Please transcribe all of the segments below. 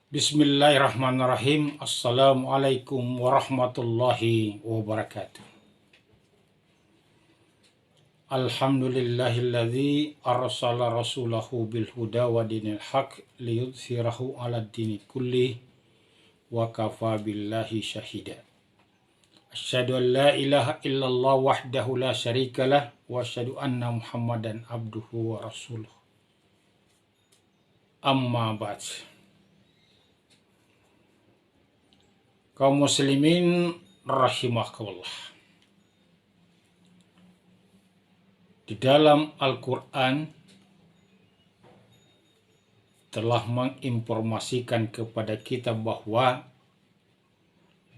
Bismillahirrahmanirrahim. Assalamualaikum warahmatullahi wabarakatuh. Alhamdulillahilladzi arsala rasulahu bil huda wa dinil haq liyudhhirahu 'alad dini kullih wa kafa billahi syahida. Asyhadu an la ilaha illallah wahdahu la syarikalah wa asyhadu anna Muhammadan abduhu wa rasuluh. Amma ba'd. Kaum muslimin rahimakumullah. Di dalam Al-Quran telah menginformasikan kepada kita bahwa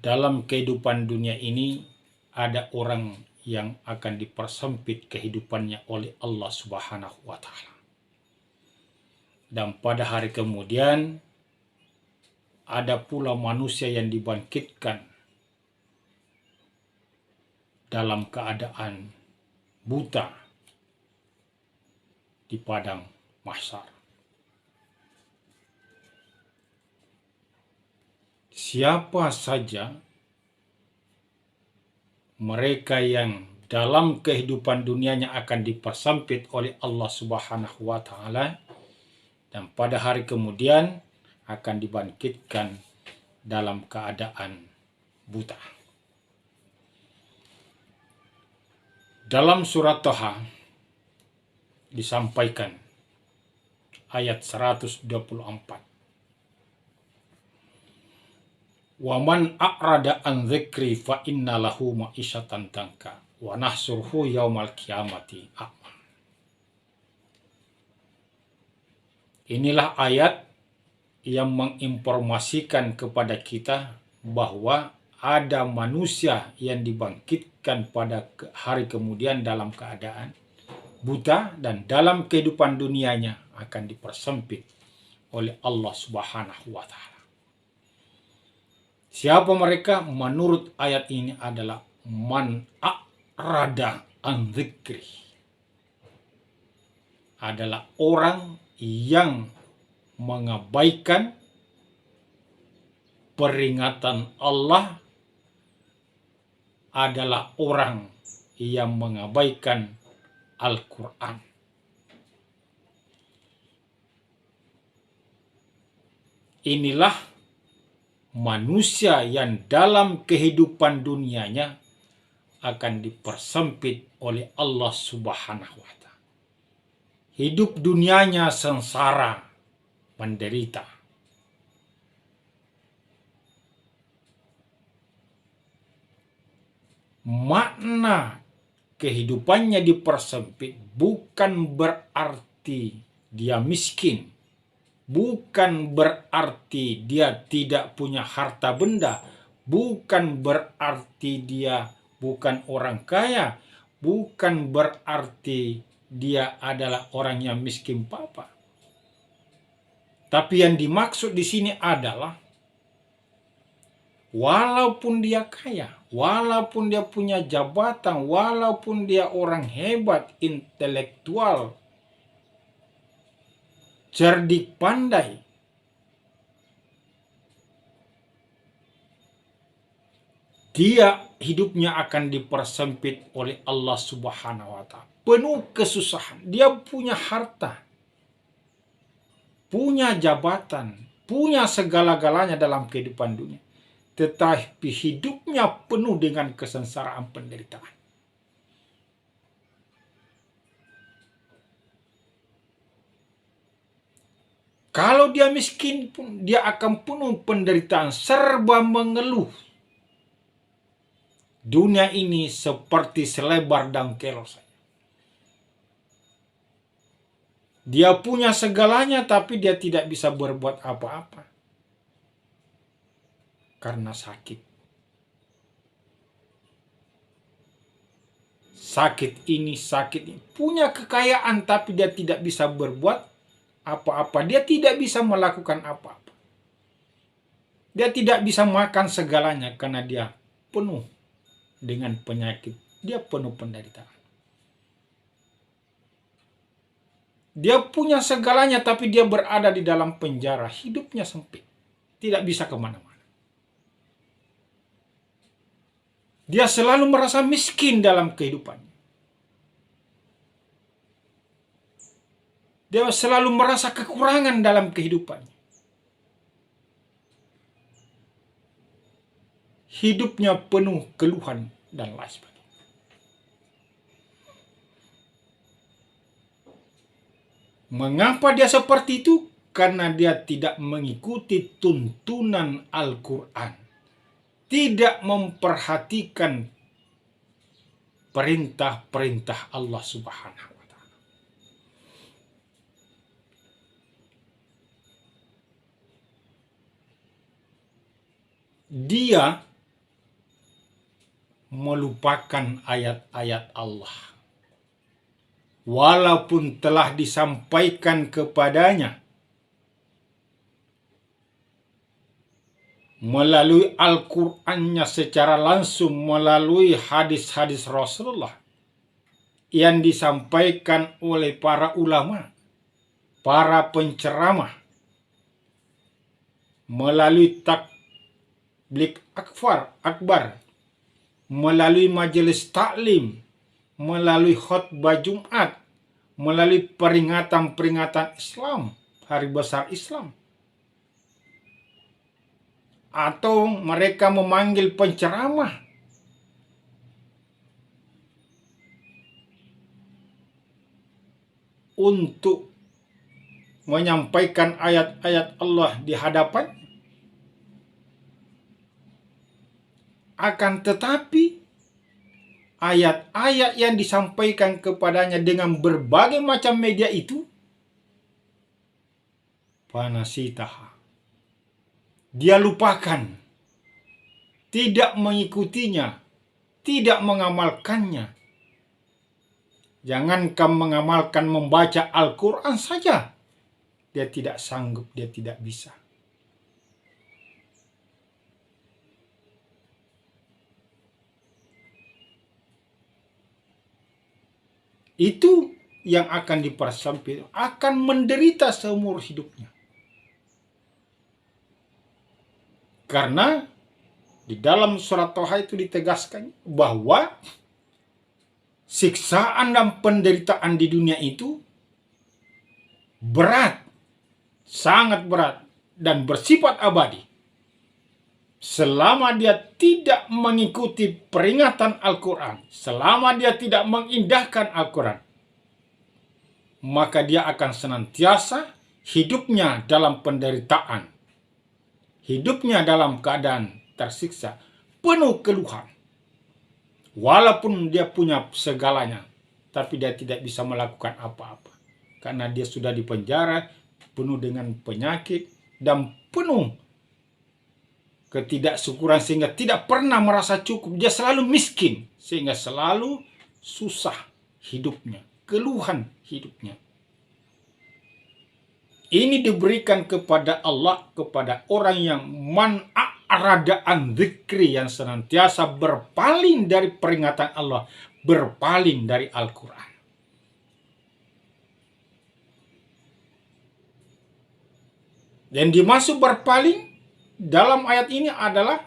dalam kehidupan dunia ini ada orang yang akan dipersempit kehidupannya oleh Allah Subhanahu wa Ta'ala. Dan pada hari kemudian ada pula manusia yang dibangkitkan dalam keadaan buta di padang mahsyar. Siapa saja mereka yang dalam kehidupan dunianya akan dipersempit oleh Allah Subhanahu wa Ta'ala dan pada hari kemudian akan dibangkitkan dalam keadaan buta. Dalam surat Thaha disampaikan ayat 124. Wa man a'rada an dzikri fa inna lahu ma'isyatan danka wa nahsuruhu yaumal qiyamati a'ma. Inilah ayat yang menginformasikan kepada kita bahwa ada manusia yang dibangkitkan pada hari kemudian dalam keadaan buta dan dalam kehidupan dunianya akan dipersempit oleh Allah Subhanahu wa Ta'ala. Siapa mereka? Menurut ayat ini adalah man a'rada an dzikri. Adalah orang yang mengabaikan peringatan Allah, adalah orang yang mengabaikan Al-Quran. Inilah manusia yang dalam kehidupan dunianya akan dipersempit oleh Allah Subhanahu wa Ta'ala. Hidup dunianya sengsara, menderita. Makna kehidupannya dipersempit bukan berarti dia miskin, bukan berarti dia tidak punya harta benda, bukan berarti dia bukan orang kaya, bukan berarti dia adalah orang yang miskin papa. Tapi yang dimaksud di sini adalah walaupun dia kaya, walaupun dia punya jabatan, walaupun dia orang hebat, intelektual, cerdik pandai, dia hidupnya akan dipersempit oleh Allah Subhanahu wa Ta'ala. Penuh kesusahan. Dia punya harta, punya jabatan, punya segala-galanya dalam kehidupan dunia, tetapi hidupnya penuh dengan kesengsaraan penderitaan. Kalau dia miskin pun dia akan penuh penderitaan, serba mengeluh. Dunia ini seperti selebar dangkal saja. Dia punya segalanya tapi dia tidak bisa berbuat apa-apa karena sakit. Sakit ini, sakit ini. Punya kekayaan tapi dia tidak bisa berbuat apa-apa. Dia tidak bisa melakukan apa-apa. Dia tidak bisa makan segalanya karena dia penuh dengan penyakit. Dia penuh penderitaan. Dia punya segalanya tapi dia berada di dalam penjara, hidupnya sempit. tidak bisa kemana-mana. Dia selalu merasa miskin dalam kehidupannya. Dia selalu merasa kekurangan dalam kehidupannya. Hidupnya penuh keluhan dan lain sebagainya. Mengapa dia seperti itu? Karena dia tidak mengikuti tuntunan Al-Quran. Tidak memperhatikan perintah-perintah Allah Subhanahu wa Ta'ala. Dia melupakan ayat-ayat Allah. Walaupun telah disampaikan kepadanya melalui Al-Qur'annya secara langsung, melalui hadis-hadis Rasulullah yang disampaikan oleh para ulama, para penceramah, melalui tabligh akbar, melalui majelis taklim, melalui khutbah Jumat, melalui peringatan-peringatan Islam, hari besar Islam. Atau mereka memanggil penceramah untuk menyampaikan ayat-ayat Allah di hadapan. Akan tetapi ayat-ayat yang disampaikan kepadanya dengan berbagai macam media itu fanasitaha. Dia lupakan, tidak mengikutinya, tidak mengamalkannya. Jangankan mengamalkan, membaca Al-Quran saja, dia tidak sanggup, dia tidak bisa. Itu yang akan dipersampaikan, akan menderita seumur hidupnya. Karena di dalam surat Toha itu ditegaskan bahwa siksaan dan penderitaan di dunia itu berat, sangat berat, dan bersifat abadi. Selama dia tidak mengikuti peringatan Al-Quran, selama dia tidak mengindahkan Al-Quran, maka dia akan senantiasa hidupnya dalam penderitaan. Hidupnya dalam keadaan tersiksa, penuh keluhan. Walaupun dia punya segalanya, tapi dia tidak bisa melakukan apa-apa. Karena dia sudah di penjara, penuh dengan penyakit, dan penuh ketidaksyukuran sehingga tidak pernah merasa cukup. Dia selalu miskin, sehingga selalu susah hidupnya, keluhan hidupnya. Ini diberikan kepada Allah, kepada orang yang a'rada an dzikri, yang senantiasa berpaling dari peringatan Allah, berpaling dari Al-Quran. Dan dimaksud berpaling dalam ayat ini adalah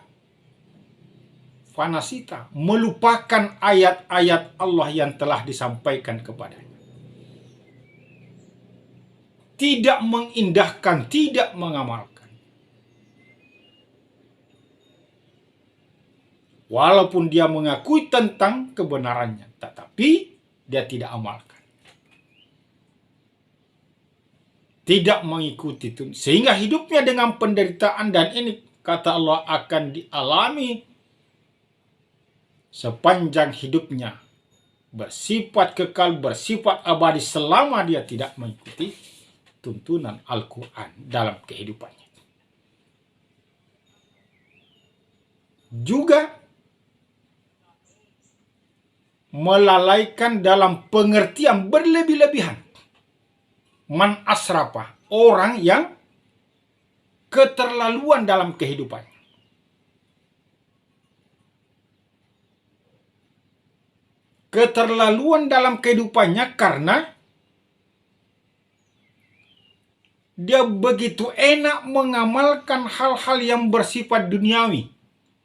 fanasita, melupakan ayat-ayat Allah yang telah disampaikan kepadanya. Tidak mengindahkan, tidak mengamalkan. Walaupun dia mengakui tentang kebenarannya, tetapi dia tidak amalkan. Tidak mengikuti itu. Sehingga hidupnya dengan penderitaan, dan ini kata Allah akan dialami sepanjang hidupnya. Bersifat kekal, bersifat abadi selama dia tidak mengikuti tuntunan Al-Quran dalam kehidupannya. Juga melalaikan dalam pengertian berlebih-lebihan. Man asrafa, orang yang keterlaluan dalam kehidupannya. Keterlaluan dalam kehidupannya karena Dia begitu enak mengamalkan hal-hal yang bersifat duniawi.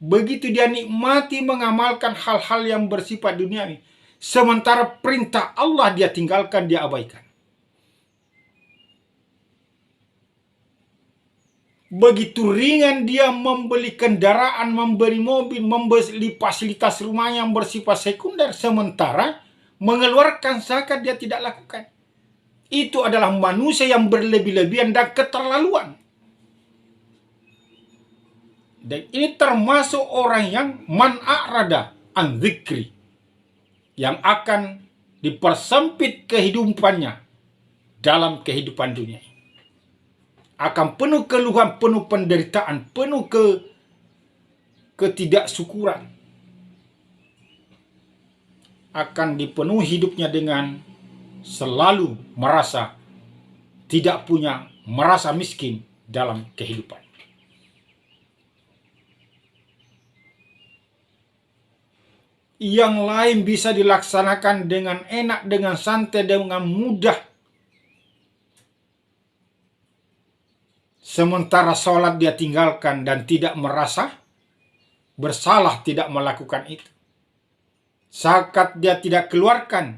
Begitu dia nikmati mengamalkan hal-hal yang bersifat duniawi. Sementara perintah Allah dia tinggalkan, dia abaikan. Begitu ringan dia membeli kendaraan, membeli mobil, membeli fasilitas rumah yang bersifat sekunder. Sementara mengeluarkan zakat dia tidak lakukan. Itu adalah manusia yang berlebih-lebihan dan keterlaluan. Dan ini termasuk orang yang man a'rada an dzikri, yang akan dipersempit kehidupannya dalam kehidupan dunia. Akan penuh keluhan, penuh penderitaan, penuh ketidaksyukuran. Akan dipenuhi hidupnya dengan selalu merasa tidak punya, merasa miskin dalam kehidupan. Yang lain bisa dilaksanakan dengan enak, dengan santai, dengan mudah. Sementara sholat dia tinggalkan dan tidak merasa bersalah tidak melakukan itu. Zakat dia tidak keluarkan.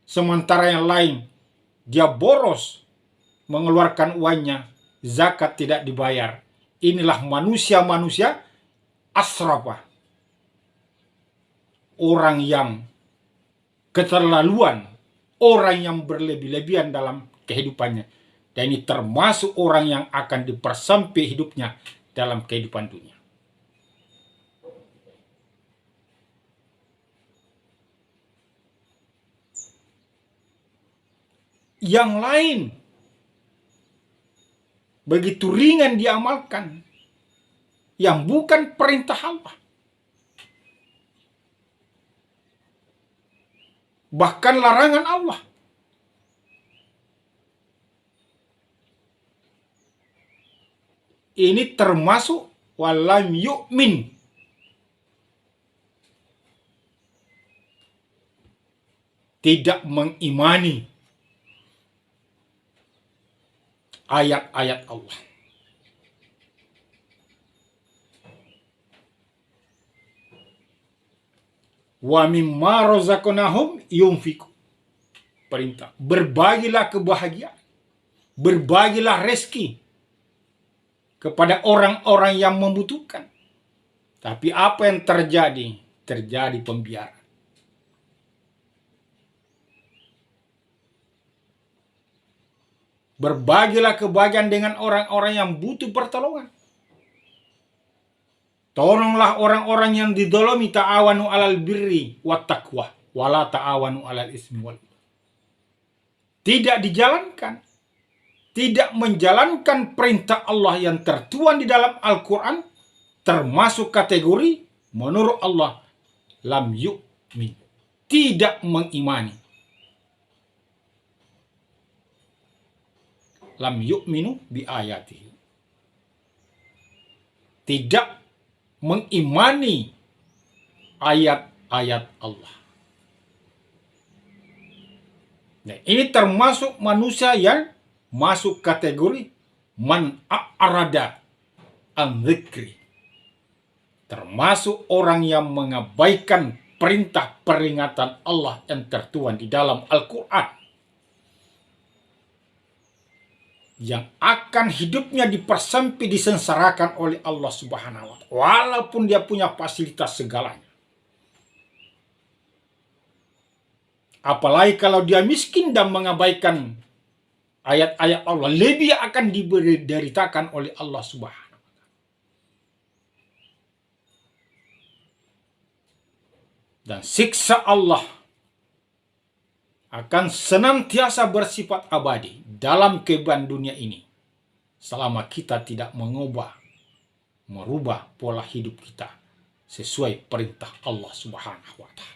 Sementara yang lain dia boros mengeluarkan uangnya, zakat tidak dibayar. Inilah manusia-manusia asrafah. Orang yang keterlaluan, orang yang berlebih-lebihan dalam kehidupannya. Dan ini termasuk orang yang akan dipersempit hidupnya dalam kehidupan dunia. Yang lain begitu ringan diamalkan, yang bukan perintah Allah. Bahkan larangan Allah. Ini termasuk walam yu'min. Tidak mengimani ayat-ayat Allah. Wa mimma razaqnahum yunfiqun. Perintah, berbagilah kebahagiaan, berbagilah rezeki kepada orang-orang yang membutuhkan. Tapi apa yang terjadi? Terjadi pembiaran. Berbagilah kebahagiaan dengan orang-orang yang butuh pertolongan. Tolonglah orang-orang yang didolimi, ta'awanu alal birri wat taqwa wala ta'awanu alal ismi wal udwan. Tidak dijalankan, tidak menjalankan perintah Allah yang tertuang di dalam Al-Quran, termasuk kategori menurut Allah lam yu'min, tidak mengimani. Lam yu'minu bi ayatihi, tidak mengimani ayat-ayat Allah. Nah, ini termasuk manusia yang masuk kategori man a'rada an dzikri, termasuk orang yang mengabaikan perintah peringatan Allah yang tertuang di dalam Al-Quran, yang akan hidupnya dipersempit, disengsarakan oleh Allah Subhanahu wa Ta'ala, walaupun dia punya fasilitas segalanya. Apalagi kalau dia miskin dan mengabaikan ayat-ayat Allah, lebih akan dideritakan oleh Allah Subhanahu wa Ta'ala. Dan siksa Allah akan senantiasa bersifat abadi dalam kehidupan dunia ini selama kita tidak merubah pola hidup kita sesuai perintah Allah Subhanahu wa Ta'ala.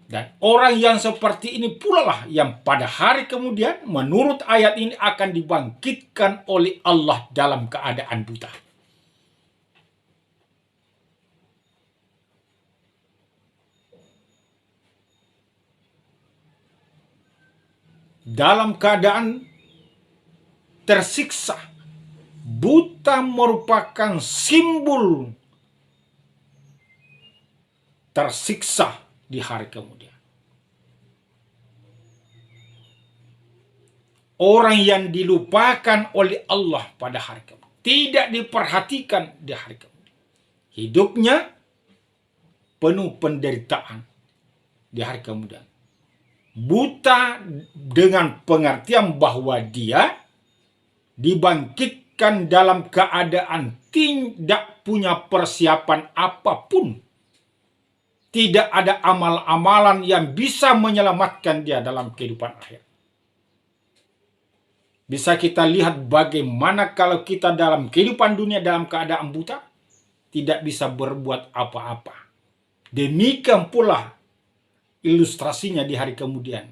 Dan orang yang seperti ini pula lah yang pada hari kemudian menurut ayat ini akan dibangkitkan oleh Allah dalam keadaan buta. dalam keadaan tersiksa. Buta merupakan simbol tersiksa di hari kemudian. Orang yang dilupakan oleh Allah pada hari kemudian, tidak diperhatikan di hari kemudian, hidupnya penuh penderitaan di hari kemudian. Buta dengan pengertian bahwa dia dibangkitkan dalam keadaan tidak punya persiapan apapun. Tidak ada amal-amalan yang bisa menyelamatkan dia dalam kehidupan akhir. Bisa kita lihat bagaimana kalau kita dalam kehidupan dunia dalam keadaan buta, tidak bisa berbuat apa-apa. Demikian pula ilustrasinya di hari kemudian.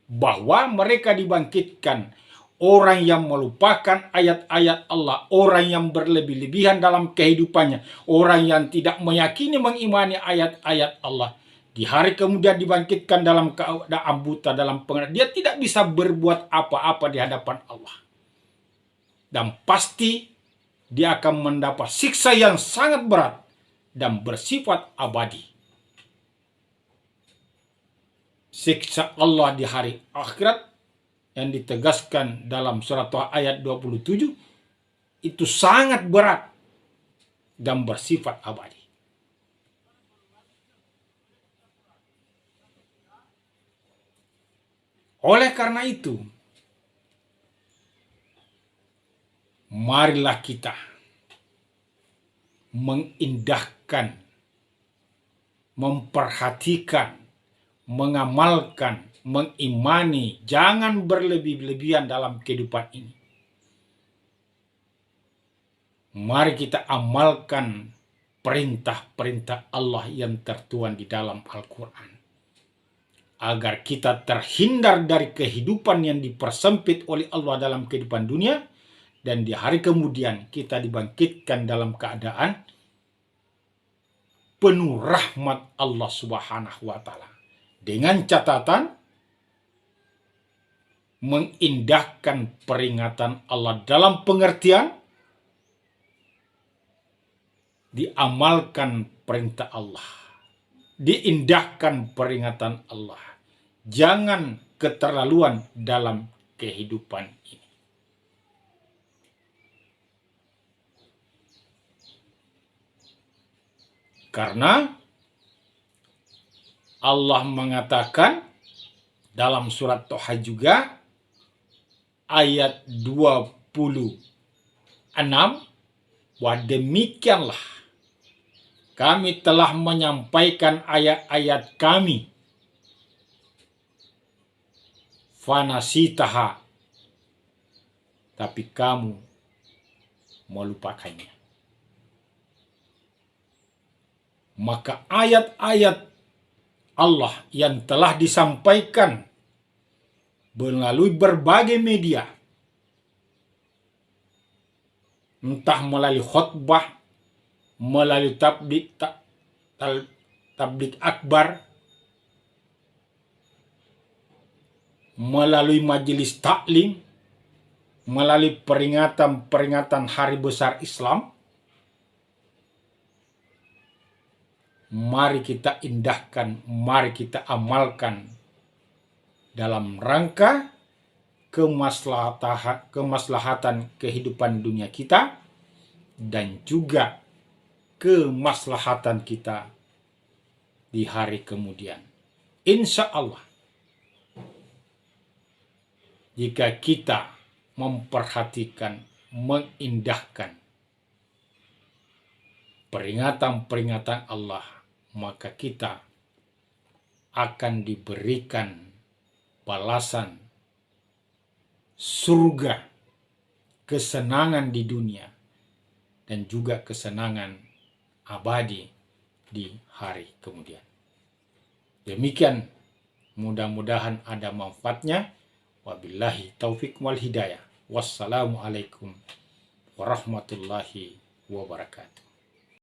Bahwa mereka dibangkitkan orang yang melupakan ayat-ayat Allah, orang yang berlebih-lebihan dalam kehidupannya, orang yang tidak meyakini mengimani ayat-ayat Allah. Di hari kemudian dibangkitkan dalam keadaan buta, dalam pengertian dia tidak bisa berbuat apa-apa di hadapan Allah. Dan pasti dia akan mendapat siksa yang sangat berat dan bersifat abadi. Siksa Allah di hari akhirat yang ditegaskan dalam surat Taha ayat 27 itu sangat berat dan bersifat abadi. Oleh karena itu, marilah kita mengindahkan, memperhatikan, mengamalkan, mengimani, jangan berlebih-lebihan dalam kehidupan ini. Mari kita amalkan perintah-perintah Allah yang tertuang di dalam Al-Quran. Agar kita terhindar dari kehidupan yang dipersempit oleh Allah dalam kehidupan dunia. Dan di hari kemudian kita dibangkitkan dalam keadaan penuh rahmat Allah Subhanahu wa Ta'ala. Dengan catatan mengindahkan peringatan Allah dalam pengertian diamalkan perintah Allah, diindahkan peringatan Allah. Jangan keterlaluan dalam kehidupan ini. Karena Allah mengatakan dalam surat Taha juga ayat 26, wah demikianlah kami telah menyampaikan ayat-ayat kami, fanasitaha, tapi kamu melupakannya. Maka ayat-ayat Allah yang telah disampaikan melalui berbagai media, entah melalui khutbah, melalui tablik akbar, melalui majelis taklim, melalui peringatan-peringatan hari besar Islam, mari kita indahkan, mari kita amalkan dalam rangka kemaslahatan kehidupan dunia kita dan juga kemaslahatan kita di hari kemudian. Insya Allah, jika kita memperhatikan, mengindahkan peringatan-peringatan Allah, maka kita akan diberikan balasan surga, kesenangan di dunia, dan juga kesenangan abadi di hari kemudian. Demikian, mudah-mudahan ada manfaatnya. Wabillahi taufik wal hidayah. Wassalamualaikum warahmatullahi wabarakatuh.